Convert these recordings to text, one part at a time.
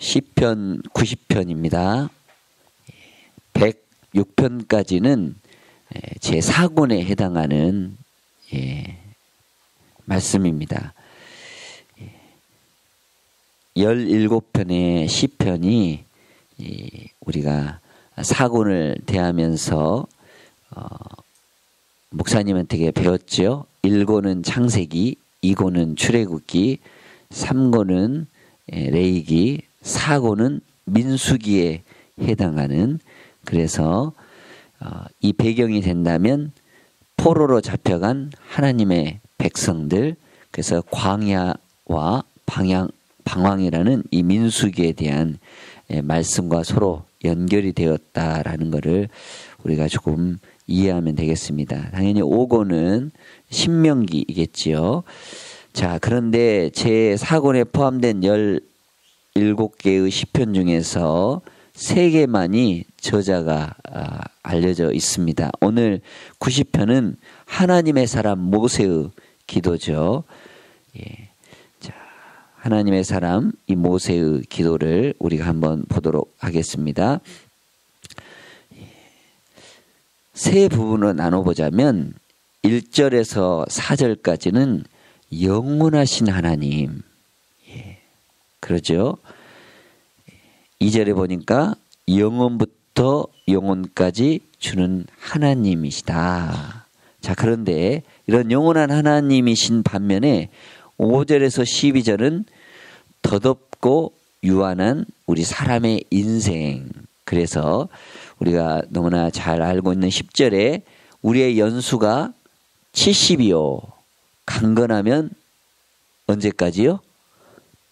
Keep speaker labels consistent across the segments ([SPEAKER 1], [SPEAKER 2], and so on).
[SPEAKER 1] 시편 90편입니다. 106편까지는 제4권에 해당하는 말씀입니다. 17편의 시편이 우리가 4권을 대하면서 목사님한테 배웠죠. 1권은 창세기, 2권은 출애굽기, 3권은 레위기, 4권은 민수기에 해당하는, 그래서 이 배경이 된다면 포로로 잡혀간 하나님의 백성들, 그래서 광야와 방황이라는 이 민수기에 대한 말씀과 서로 연결이 되었다라는 것을 우리가 조금 이해하면 되겠습니다. 당연히 5권은 신명기이겠지요. 자, 그런데 제4권에 포함된 17개의 시편 중에서 3개만이 저자가 알려져 있습니다. 오늘 90편은 하나님의 사람 모세의 기도죠. 자, 하나님의 사람 이 모세의 기도를 우리가 한번 보도록 하겠습니다. 세 부분으로 나눠보자면 1절에서 4절까지는 영원하신 하나님, 그러죠. 2절에 보니까 영원부터 영원까지 주는 하나님이시다. 자, 그런데 이런 영원한 하나님이신 반면에 5절에서 12절은 더덥고 유한한 우리 사람의 인생, 그래서 우리가 너무나 잘 알고 있는 10절에 우리의 연수가 70이요. 강건하면 언제까지요?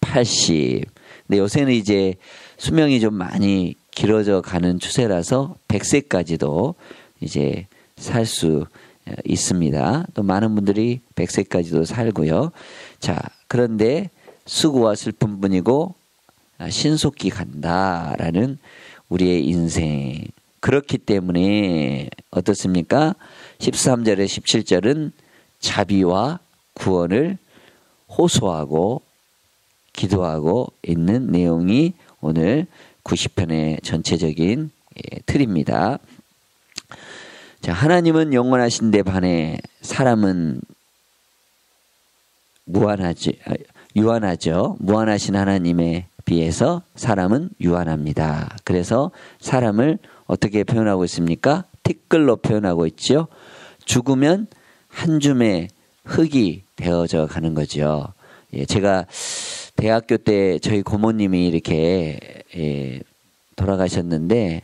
[SPEAKER 1] 80. 근데 요새는 이제 수명이 좀 많이 길어져 가는 추세라서 100세까지도 이제 살 수 있습니다. 또 많은 분들이 100세까지도 살고요. 자, 그런데 수고와 슬픔뿐이고 신속히 간다라는 우리의 인생. 그렇기 때문에 어떻습니까? 13절에 17절은 자비와 구원을 호소하고 기도하고 있는 내용이 오늘 90편의 전체적인 틀입니다. 자, 하나님은 영원하신데 반해 사람은 유한하죠. 무한하신 하나님에 비해서 사람은 유한합니다. 그래서 사람을 어떻게 표현하고 있습니까? 티끌로 표현하고 있죠. 죽으면 한 줌의 흙이 되어져 가는 거죠. 제가 대학교 때 저희 고모님이 이렇게 돌아가셨는데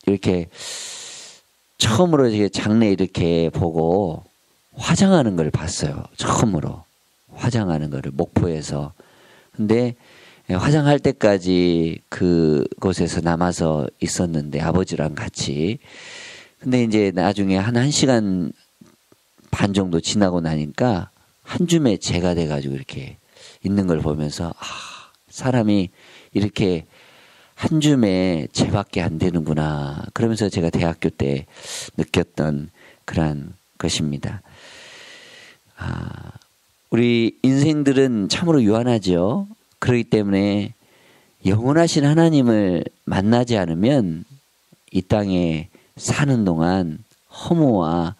[SPEAKER 1] 이렇게 처음으로 이렇게 장례 이렇게 보고 화장하는 걸 봤어요. 처음으로 화장하는 거를 목포에서. 근데 화장할 때까지 그곳에서 남아서 있었는데 아버지랑 같이. 근데 이제 나중에 한 1시간 반 정도 지나고 나니까 한 줌의 재가 돼가지고 이렇게 있는 걸 보면서 사람이 이렇게 한 줌의 재밖에 안 되는구나. 그러면서 제가 대학교 때 느꼈던 그런 것입니다. 우리 인생들은 참으로 유한하죠. 그렇기 때문에 영원하신 하나님을 만나지 않으면 이 땅에 사는 동안 허무와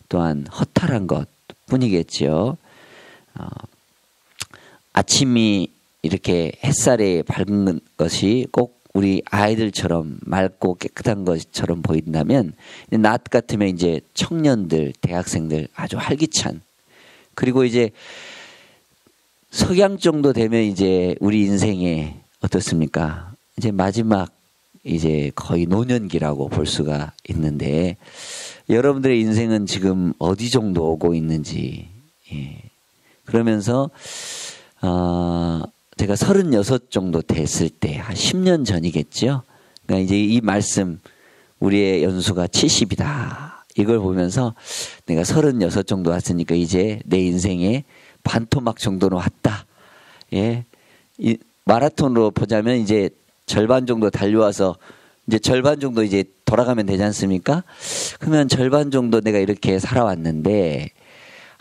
[SPEAKER 1] 또한 허탈한 것 뿐이겠죠. 아침이 이렇게 햇살에 밝은 것이 꼭 우리 아이들처럼 맑고 깨끗한 것처럼 보인다면 낮 같으면 이제 청년들, 대학생들 아주 활기찬, 그리고 이제 석양 정도 되면 이제 우리 인생에 어떻습니까? 이제 마지막 이제 거의 노년기라고 볼 수가 있는데 여러분들의 인생은 지금 어디 정도 오고 있는지. 그러면서 제가 36 정도 됐을 때 한 10년 전이겠죠. 그러니까 이제 이 말씀 우리의 연수가 70이다. 이걸 보면서 내가 36 정도 왔으니까 이제 내 인생의 반토막 정도는 왔다. 이 마라톤으로 보자면 이제 절반 정도 달려와서 이제 절반 정도 이제 돌아가면 되지 않습니까? 그러면 절반 정도 내가 이렇게 살아왔는데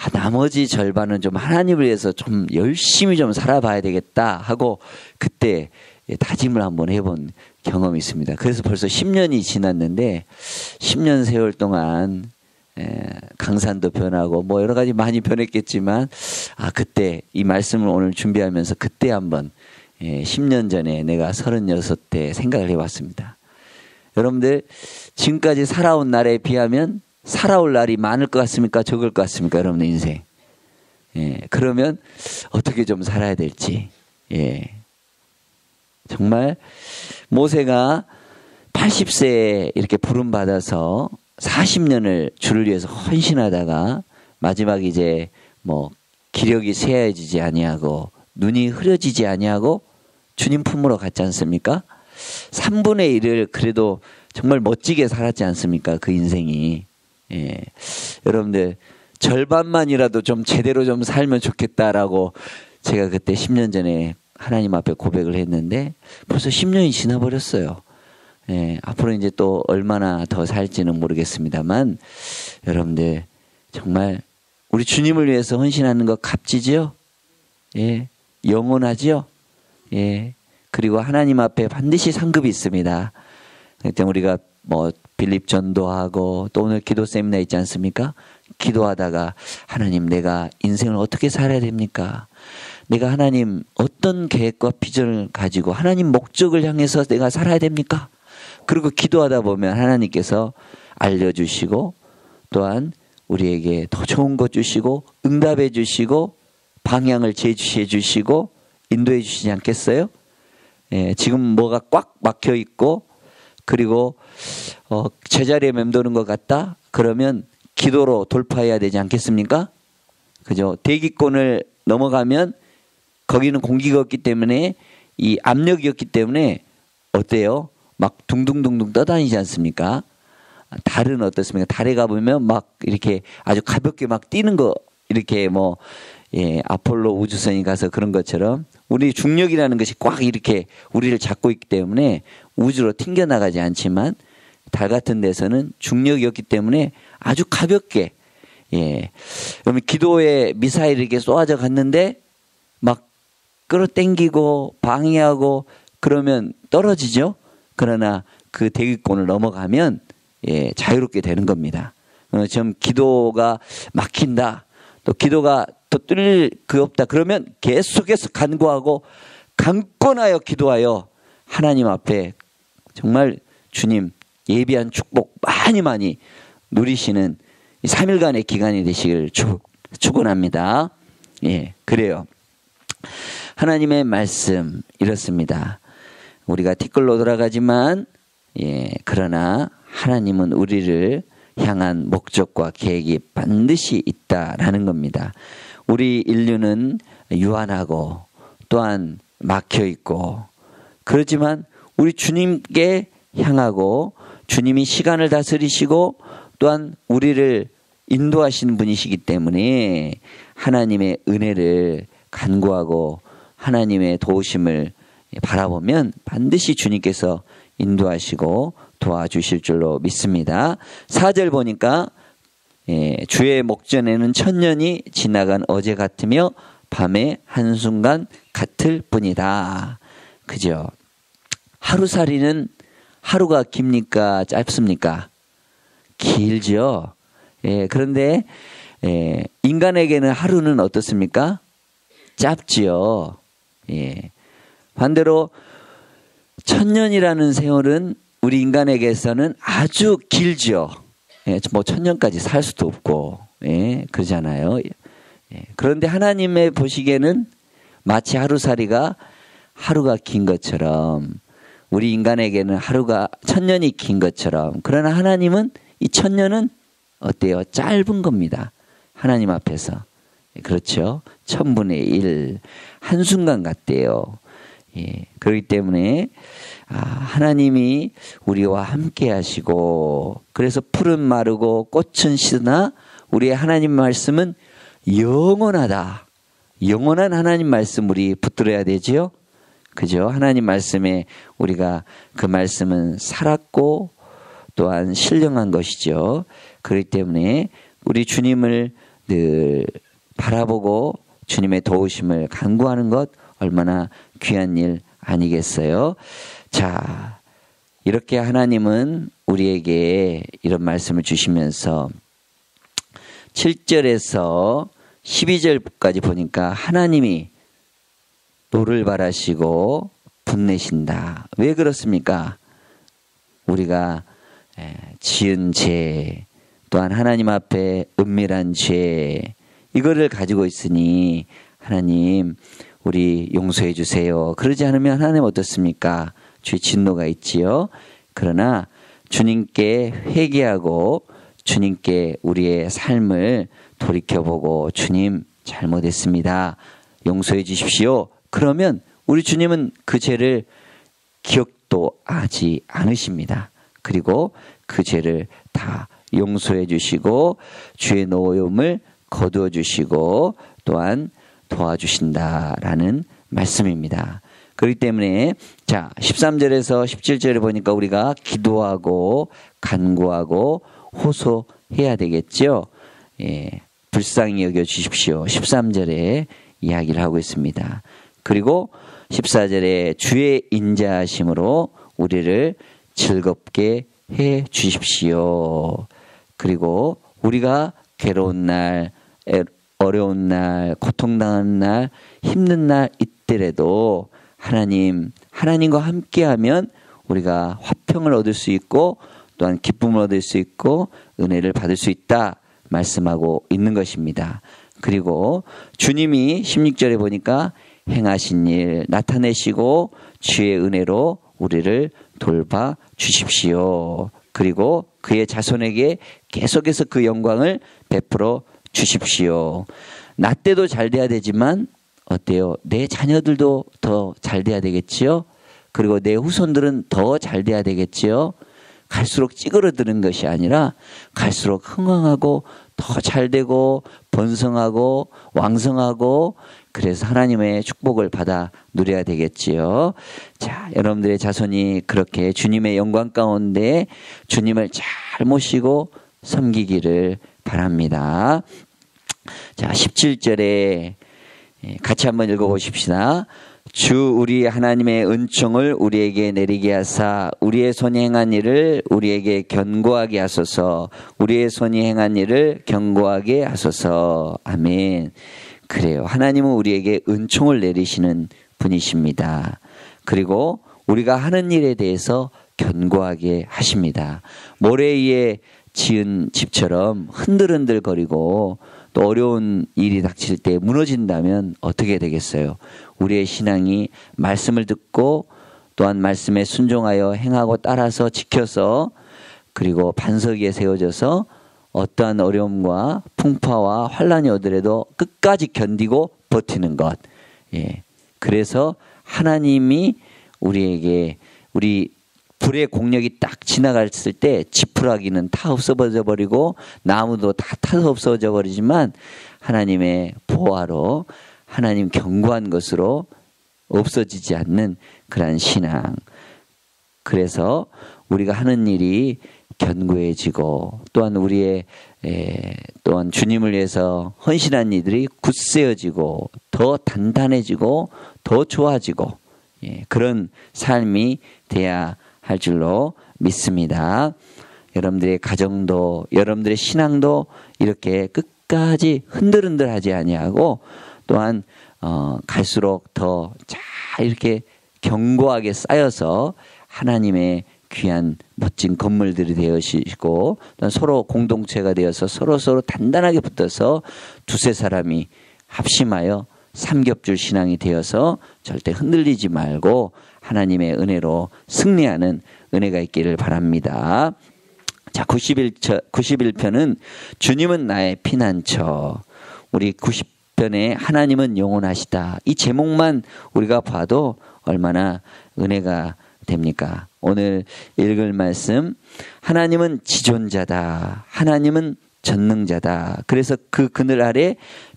[SPEAKER 1] 나머지 절반은 좀 하나님을 위해서 좀 열심히 좀 살아봐야 되겠다 하고 그때 다짐을 한번 해본 경험이 있습니다. 그래서 벌써 10년이 지났는데 10년 세월 동안 강산도 변하고 뭐 여러 가지 많이 변했겠지만 그때 이 말씀을 오늘 준비하면서 그때 한번 10년 전에 내가 36대 생각을 해봤습니다. 여러분들 지금까지 살아온 날에 비하면 살아올 날이 많을 것 같습니까? 적을 것 같습니까? 여러분의 인생. 그러면 어떻게 좀 살아야 될지. 정말 모세가 80세에 이렇게 부름받아서 40년을 주를 위해서 헌신하다가 마지막에 이제 뭐 기력이 쇠해지지 아니하고 눈이 흐려지지 아니하고 주님 품으로 갔지 않습니까? 3분의 1을 그래도 정말 멋지게 살았지 않습니까? 그 인생이. 여러분들 절반만이라도 좀 제대로 좀 살면 좋겠다라고 제가 그때 10년 전에 하나님 앞에 고백을 했는데 벌써 10년이 지나버렸어요. 앞으로 이제 또 얼마나 더 살지는 모르겠습니다만 여러분들 정말 우리 주님을 위해서 헌신하는 거 값지죠? 영원하죠? 그리고 하나님 앞에 반드시 상급이 있습니다. 그때 우리가 뭐 빌립 전도하고 또 오늘 기도 세미나 있지 않습니까? 기도하다가 하나님 내가 인생을 어떻게 살아야 됩니까? 내가 하나님 어떤 계획과 비전을 가지고 하나님 목적을 향해서 내가 살아야 됩니까? 그리고 기도하다 보면 하나님께서 알려주시고 또한 우리에게 더 좋은 것 주시고 응답해 주시고 방향을 제시해 주시고 인도해 주시지 않겠어요? 지금 뭐가 꽉 막혀 있고 그리고 제자리에 맴도는 것 같다? 그러면 기도로 돌파해야 되지 않겠습니까? 그죠? 대기권을 넘어가면 거기는 공기가 없기 때문에 이 압력이 없기 때문에 어때요? 막 둥둥둥둥 떠다니지 않습니까? 달은 어떻습니까? 달에 가보면 막 이렇게 아주 가볍게 막 뛰는 거 이렇게 뭐 아폴로 우주선이 가서 그런 것처럼 우리 중력이라는 것이 꽉 이렇게 우리를 잡고 있기 때문에 우주로 튕겨나가지 않지만 달 같은 데서는 중력이 없기 때문에 아주 가볍게 그러면 기도에 미사일이 이렇게 쏘아져 갔는데 막 끌어당기고 방해하고 그러면 떨어지죠. 그러나 그 대기권을 넘어가면 자유롭게 되는 겁니다. 지금 기도가 막힌다. 또 기도가 또 뚫릴 그 없다. 그러면 계속해서 간구하고 강권하여 기도하여 하나님 앞에 정말 주님 예비한 축복 많이 누리시는 3일간의 기간이 되시길 축원합니다. 그래요. 하나님의 말씀 이렇습니다. 우리가 티끌로 돌아가지만 그러나 하나님은 우리를 향한 목적과 계획이 반드시 있다라는 겁니다. 우리 인류는 유한하고 또한 막혀 있고 그렇지만 우리 주님께 향하고 주님이 시간을 다스리시고 또한 우리를 인도하시는 분이시기 때문에 하나님의 은혜를 간구하고 하나님의 도우심을 바라보면 반드시 주님께서 인도하시고 도와주실 줄로 믿습니다. 4절 보니까 주의 목전에는 천년이 지나간 어제 같으며 밤의 한순간 같을 뿐이다. 그죠? 하루살이는 하루가 깁니까? 짧습니까? 길죠. 그런데 인간에게는 하루는 어떻습니까? 짧지요. 반대로 천년이라는 세월은 우리 인간에게서는 아주 길죠. 뭐 천년까지 살 수도 없고 그러잖아요. 그런데 하나님의 보시기에는 마치 하루살이가 하루가 긴 것처럼 우리 인간에게는 하루가 천년이 긴 것처럼 그러나 하나님은 이 천년은 어때요? 짧은 겁니다. 하나님 앞에서. 그렇죠. 1000분의 1 한순간 같대요. 그렇기 때문에 하나님이 우리와 함께 하시고 그래서 풀은 마르고 꽃은 시드나 우리의 하나님 말씀은 영원하다. 영원한 하나님 말씀 우리 붙들어야 되지요. 그죠? 하나님 말씀에 우리가 그 말씀은 살았고 또한 신령한 것이죠. 그렇기 때문에 우리 주님을 늘 바라보고 주님의 도우심을 간구하는 것 얼마나 귀한 일 아니겠어요? 자, 이렇게 하나님은 우리에게 이런 말씀을 주시면서 7절에서 12절까지 보니까 하나님이 노를 바라시고 분내신다. 왜 그렇습니까? 우리가 지은 죄, 또한 하나님 앞에 은밀한 죄, 이거를 가지고 있으니 하나님 우리 용서해 주세요. 그러지 않으면 하나님 어떻습니까? 주의 진노가 있지요. 그러나 주님께 회개하고 주님께 우리의 삶을 돌이켜보고 주님 잘못했습니다. 용서해 주십시오. 그러면 우리 주님은 그 죄를 기억도 하지 않으십니다. 그리고 그 죄를 다 용서해 주시고 주의 노여움을 거두어 주시고 또한 도와주신다라는 말씀입니다. 그렇기 때문에 자 13절에서 17절에 보니까 우리가 기도하고 간구하고 호소해야 되겠죠. 예, 불쌍히 여겨 주십시오. 13절에 이야기를 하고 있습니다. 그리고 14절에 주의 인자하심으로 우리를 즐겁게 해 주십시오. 그리고 우리가 괴로운 날, 어려운 날, 고통당하는 날, 힘든 날 있더라도 하나님과 함께하면 우리가 화평을 얻을 수 있고 또한 기쁨을 얻을 수 있고 은혜를 받을 수 있다 말씀하고 있는 것입니다. 그리고 주님이 16절에 보니까 행하신 일 나타내시고 주의 은혜로 우리를 돌봐 주십시오. 그리고 그의 자손에게 계속해서 그 영광을 베풀어 주십시오. 나 때도 잘 돼야 되지만 어때요? 내 자녀들도 더 잘 돼야 되겠지요? 그리고 내 후손들은 더 잘 돼야 되겠지요? 갈수록 찌그러드는 것이 아니라 갈수록 흥왕하고 더 잘되고 번성하고 왕성하고 그래서 하나님의 축복을 받아 누려야 되겠지요. 자, 여러분들의 자손이 그렇게 주님의 영광 가운데 주님을 잘 모시고 섬기기를 바랍니다. 자, 17절에 같이 한번 읽어보십시다. 주 우리 하나님의 은총을 우리에게 내리게 하사 우리의 손이 행한 일을 우리에게 견고하게 하소서. 우리의 손이 행한 일을 견고하게 하소서. 아멘. 그래요. 하나님은 우리에게 은총을 내리시는 분이십니다. 그리고 우리가 하는 일에 대해서 견고하게 하십니다. 모래 위에 지은 집처럼 흔들흔들거리고 또 어려운 일이 닥칠 때 무너진다면 어떻게 되겠어요? 우리의 신앙이 말씀을 듣고 또한 말씀에 순종하여 행하고 따라서 지켜서 그리고 반석 위에 세워져서 어떠한 어려움과 풍파와 환란이 오더라도 끝까지 견디고 버티는 것. 예. 그래서 하나님이 우리에게 우리 불의 공력이 딱 지나갔을 때 지푸라기는 다 없어져 버리고 나무도 다 타서 없어져 버리지만 하나님의 보화로 하나님 견고한 것으로 없어지지 않는 그러한 신앙. 그래서 우리가 하는 일이 견고해지고 또한 우리의 또한 주님을 위해서 헌신한 이들이 굳세어지고 더 단단해지고 더 좋아지고 그런 삶이 돼야 할 줄로 믿습니다. 여러분들의 가정도 여러분들의 신앙도 이렇게 끝까지 흔들흔들하지 아니하고 또한 갈수록 더 잘 이렇게 견고하게 쌓여서 하나님의 귀한 멋진 건물들이 되어지고 서로 공동체가 되어서 서로 단단하게 붙어서 두세 사람이 합심하여 삼겹줄 신앙이 되어서 절대 흔들리지 말고 하나님의 은혜로 승리하는 은혜가 있기를 바랍니다. 자, 91편은 주님은 나의 피난처. 우리 90편에 하나님은 영원하시다. 이 제목만 우리가 봐도 얼마나 은혜가 됩니까? 오늘 읽을 말씀, 하나님은 지존자다. 하나님은 전능자다. 그래서 그 그늘 아래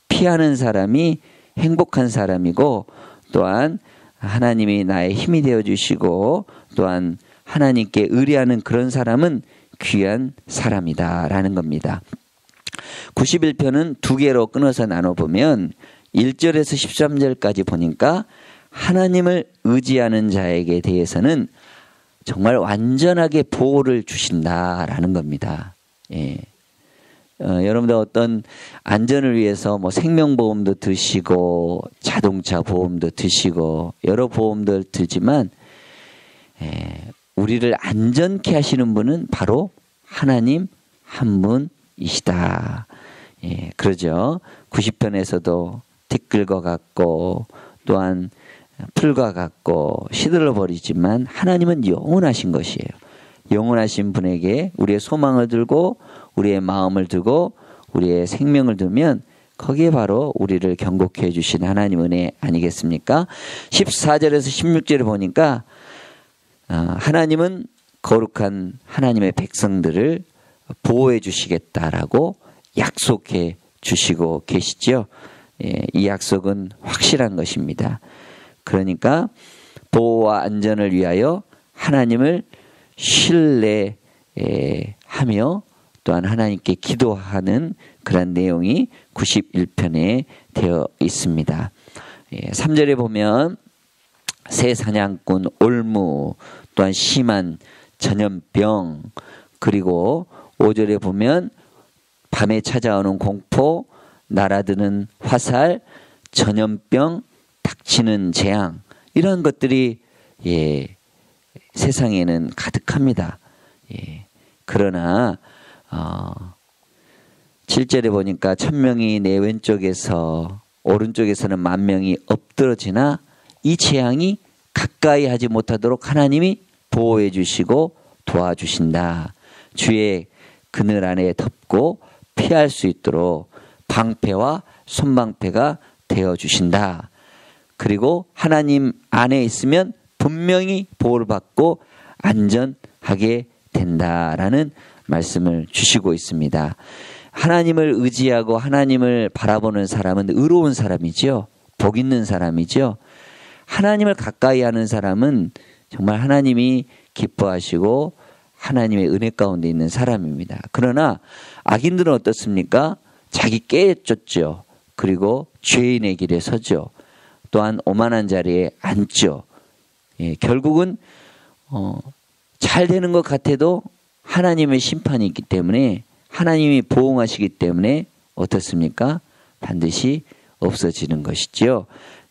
[SPEAKER 1] 피하는 사람이 행복한 사람이고 또한 하나님이 나의 힘이 되어주시고 또한 하나님께 의뢰하는 그런 사람은 귀한 사람이다 라는 겁니다. 91편은 두 개로 끊어서 나눠보면 1절에서 13절까지 보니까 하나님을 의지하는 자에게 대해서는 정말 완전하게 보호를 주신다라는 겁니다. 예. 여러분들 어떤 안전을 위해서 뭐 생명보험도 드시고 자동차 보험도 드시고 여러 보험들 들지만 우리를 안전케 하시는 분은 바로 하나님 한 분이시다. 예, 그러죠. 90편에서도 티끌과 같고 또한 풀과 같고 시들어 버리지만 하나님은 영원하신 것이에요. 영원하신 분에게 우리의 소망을 들고 우리의 마음을 두고 우리의 생명을 두면 거기에 바로 우리를 경고케 해주신 하나님 은혜 아니겠습니까? 14절에서 16절에 보니까 하나님은 거룩한 하나님의 백성들을 보호해 주시겠다라고 약속해 주시고 계시죠. 예, 이 약속은 확실한 것입니다. 그러니까 보호와 안전을 위하여 하나님을 신뢰하며 또한 하나님께 기도하는 그런 내용이 91편에 되어 있습니다. 3절에 보면 새 사냥꾼, 올무, 또한 심한 전염병, 그리고 5절에 보면 밤에 찾아오는 공포, 날아드는 화살, 전염병, 닥치는 재앙, 이런 것들이 세상에는 가득합니다. 그러나 7절에 보니까 1000명이 내 왼쪽에서 오른쪽에서는 10,000명이 엎드러지나 이 재앙이 가까이 하지 못하도록 하나님이 보호해 주시고 도와주신다. 주의 그늘 안에 덮고 피할 수 있도록 방패와 손방패가 되어 주신다. 그리고 하나님 안에 있으면 분명히 보호를 받고 안전하게 된다라는 말씀을 주시고 있습니다. 하나님을 의지하고 하나님을 바라보는 사람은 의로운 사람이죠. 복 있는 사람이죠. 하나님을 가까이 하는 사람은 정말 하나님이 기뻐하시고 하나님의 은혜 가운데 있는 사람입니다. 그러나 악인들은 어떻습니까? 자기 깨졌죠. 그리고 죄인의 길에 서죠. 또한 오만한 자리에 앉죠. 결국은 잘 되는 것 같아도 하나님의 심판이 있기 때문에 하나님이 보응하시기 때문에 어떻습니까? 반드시 없어지는 것이죠.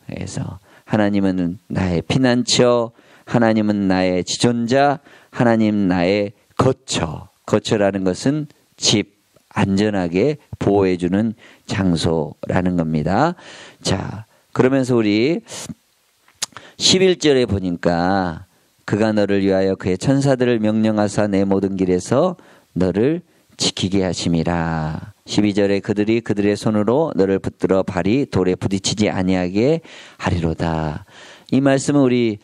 [SPEAKER 1] 그래서 하나님은 나의 피난처, 하나님은 나의 지존자, 하나님 나의 거처. 거처라는 것은 집, 안전하게 보호해주는 장소라는 겁니다. 자, 그러면서 우리 11절에 보니까 그가 너를 위하여 그의 천사들을 명령하사 내 모든 길에서 너를 지키게 하심이라. 12절에 그들이 그들의 손으로 너를 붙들어 발이 돌에 부딪히지 아니하게 하리로다. 이 말씀은 우리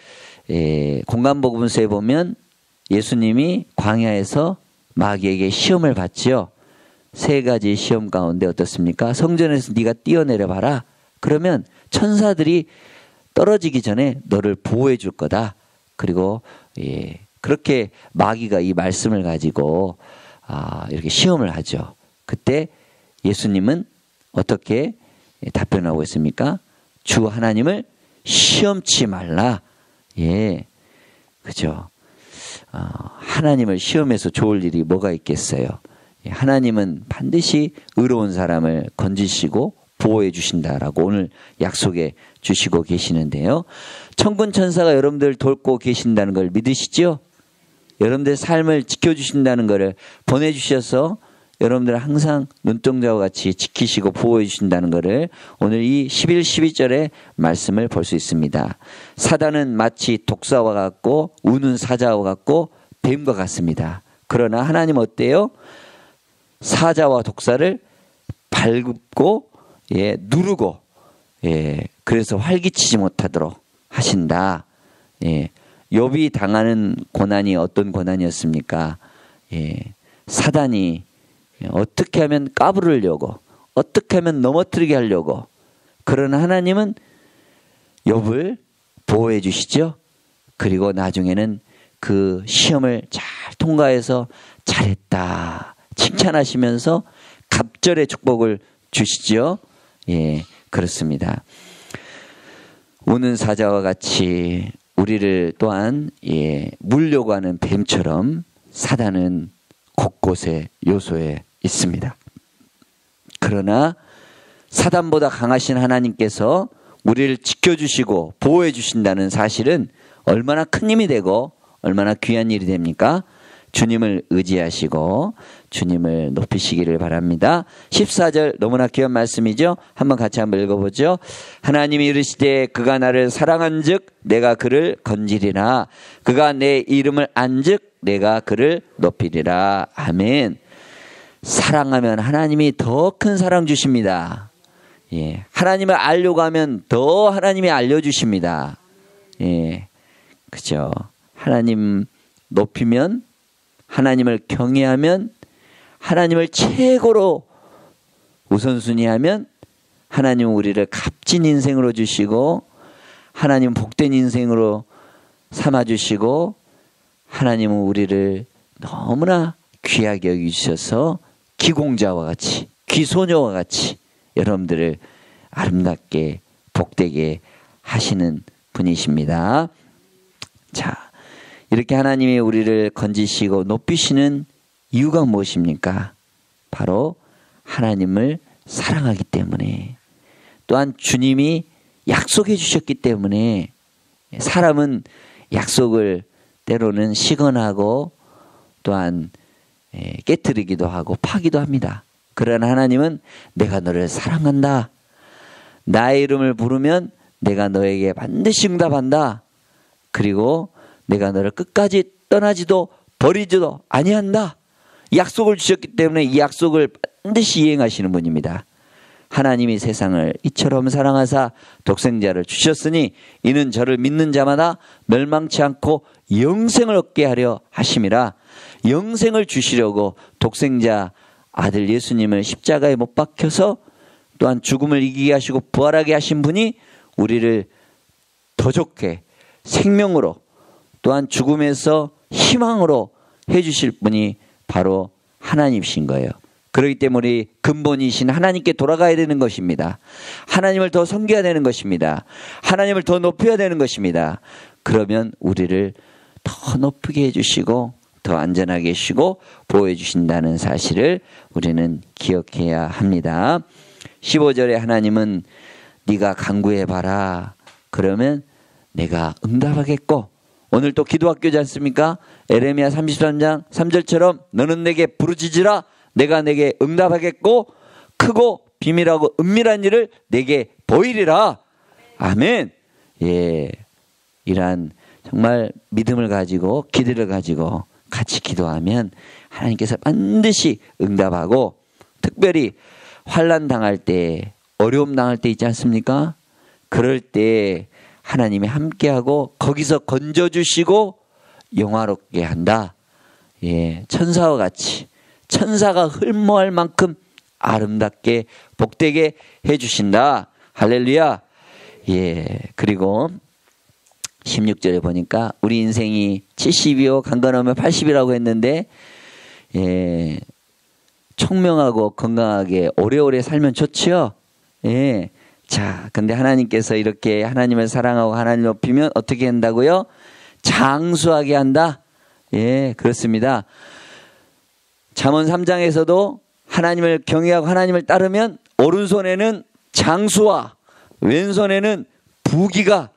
[SPEAKER 1] 공간복음서에 보면 예수님이 광야에서 마귀에게 시험을 받지요. 세 가지 시험 가운데 어떻습니까? 성전에서 네가 뛰어내려 봐라. 그러면 천사들이 떨어지기 전에 너를 보호해 줄 거다. 그리고 그렇게 마귀가 이 말씀을 가지고 이렇게 시험을 하죠. 그때 예수님은 어떻게 답변하고 있습니까? 주 하나님을 시험치 말라. 예, 그죠. 하나님을 시험해서 좋을 일이 뭐가 있겠어요. 하나님은 반드시 의로운 사람을 건지시고 보호해 주신다라고 오늘 약속해 주시고 계시는데요. 천군 천사가 여러분들 돕고 계신다는 걸 믿으시죠? 여러분들 삶을 지켜주신다는 것을 보내주셔서 여러분들 항상 눈동자와 같이 지키시고 보호해 주신다는 것을 오늘 이 11, 12절의 말씀을 볼 수 있습니다. 사단은 마치 독사와 같고 우는 사자와 같고 뱀과 같습니다. 그러나 하나님 어때요? 사자와 독사를 밟고 누르고 그래서 활기치지 못하도록 하신다. 욥이 당하는 고난이 어떤 고난이었습니까? 사단이 어떻게 하면 까부르려고 어떻게 하면 넘어뜨리게 하려고. 그러나 하나님은 욥을 보호해 주시죠. 그리고 나중에는 그 시험을 잘 통과해서 잘했다 칭찬하시면서 갑절의 축복을 주시죠. 예, 그렇습니다. 우는 사자와 같이 우리를 또한 물려고 하는 뱀처럼 사단은 곳곳에 요소에 있습니다. 그러나 사단보다 강하신 하나님께서 우리를 지켜주시고 보호해 주신다는 사실은 얼마나 큰 힘이 되고 얼마나 귀한 일이 됩니까? 주님을 의지하시고 주님을 높이시기를 바랍니다. 14절 너무나 귀한 말씀이죠. 한번 같이 한번 읽어보죠. 하나님이 이르시되 그가 나를 사랑한즉 내가 그를 건지리라. 그가 내 이름을 안즉 내가 그를 높이리라. 아멘. 사랑하면 하나님이 더 큰 사랑 주십니다. 예, 하나님을 알려고 하면 더 하나님이 알려주십니다. 예, 그죠. 하나님 높이면, 하나님을 경외하면, 하나님을 최고로 우선순위하면 하나님은 우리를 값진 인생으로 주시고 하나님은 복된 인생으로 삼아주시고 하나님은 우리를 너무나 귀하게 여기주셔서 기공자와 같이, 귀소녀와 같이 여러분들을 아름답게 복되게 하시는 분이십니다. 자, 이렇게 하나님이 우리를 건지시고 높이시는 이유가 무엇입니까? 바로 하나님을 사랑하기 때문에, 또한 주님이 약속해 주셨기 때문에. 사람은 약속을 때로는 시건하고 또한 깨트리기도 하고 파기도 합니다. 그러나 하나님은 내가 너를 사랑한다. 나의 이름을 부르면 내가 너에게 반드시 응답한다. 그리고 내가 너를 끝까지 떠나지도 버리지도 아니한다. 약속을 주셨기 때문에 이 약속을 반드시 이행하시는 분입니다. 하나님이 세상을 이처럼 사랑하사 독생자를 주셨으니 이는 저를 믿는 자마다 멸망치 않고 영생을 얻게 하려 하심이라. 영생을 주시려고 독생자 아들 예수님을 십자가에 못 박혀서 또한 죽음을 이기게 하시고 부활하게 하신 분이 우리를 더 좋게 생명으로 또한 죽음에서 희망으로 해주실 분이 바로 하나님이신 거예요. 그렇기 때문에 우리 근본이신 하나님께 돌아가야 되는 것입니다. 하나님을 더 섬겨야 되는 것입니다. 하나님을 더 높여야 되는 것입니다. 그러면 우리를 더 높이게 해주시고 더 안전하게 해주시고 보호해 주신다는 사실을 우리는 기억해야 합니다. 15절에 하나님은 네가 간구해봐라. 그러면 내가 응답하겠고, 오늘 또 기도학교지 않습니까? 에레미야 33장 3절처럼 너는 내게 부르짖으라. 내가 내게 응답하겠고 크고 비밀하고 은밀한 일을 내게 보이리라. 아멘. 예, 이러한 정말 믿음을 가지고 기대를 가지고 같이 기도하면 하나님께서 반드시 응답하고, 특별히 환난 당할 때, 어려움 당할 때 있지 않습니까? 그럴 때 하나님이 함께하고 거기서 건져주시고 영화롭게 한다. 예, 천사와 같이, 천사가 흠모할 만큼 아름답게 복되게 해주신다. 할렐루야. 예, 그리고 16절에 보니까 우리 인생이 70이요 강건하면 80이라고 했는데, 예, 청명하고 건강하게 오래오래 살면 좋지요. 예. 자, 근데 하나님께서 이렇게 하나님을 사랑하고 하나님을 높이면 어떻게 한다고요? 장수하게 한다. 예, 그렇습니다. 잠언 3장에서도 하나님을 경외하고 하나님을 따르면 오른손에는 장수와 왼손에는 부귀가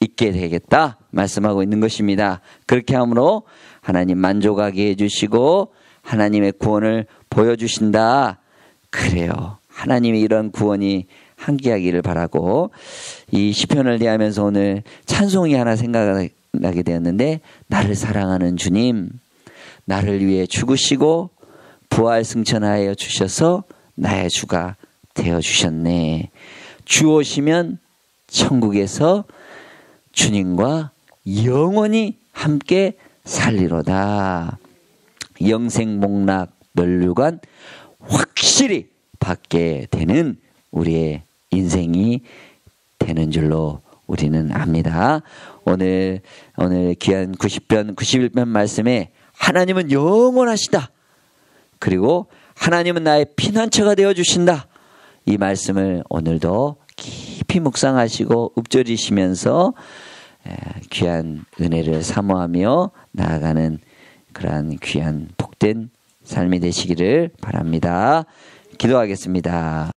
[SPEAKER 1] 있게 되겠다 말씀하고 있는 것입니다. 그렇게 함으로 하나님 만족하게 해주시고 하나님의 구원을 보여주신다. 그래요. 하나님의 이런 구원이 함께하기를 바라고, 이 시편을 대하면서 오늘 찬송이 하나 생각나게 되었는데, 나를 사랑하는 주님, 나를 위해 죽으시고 부활 승천하여 주셔서 나의 주가 되어주셨네. 주 오시면 천국에서 주님과 영원히 함께 살리로다. 영생복락 면류관 확실히 받게 되는 우리의 인생이 되는 줄로 우리는 압니다. 오늘 귀한 90편 91편 말씀에 하나님은 영원하시다. 그리고 하나님은 나의 피난처가 되어주신다. 이 말씀을 오늘도 깊이 묵상하시고 읊조리시면서 귀한 은혜를 사모하며 나아가는 그러한 귀한 복된 삶이 되시기를 바랍니다. 기도하겠습니다.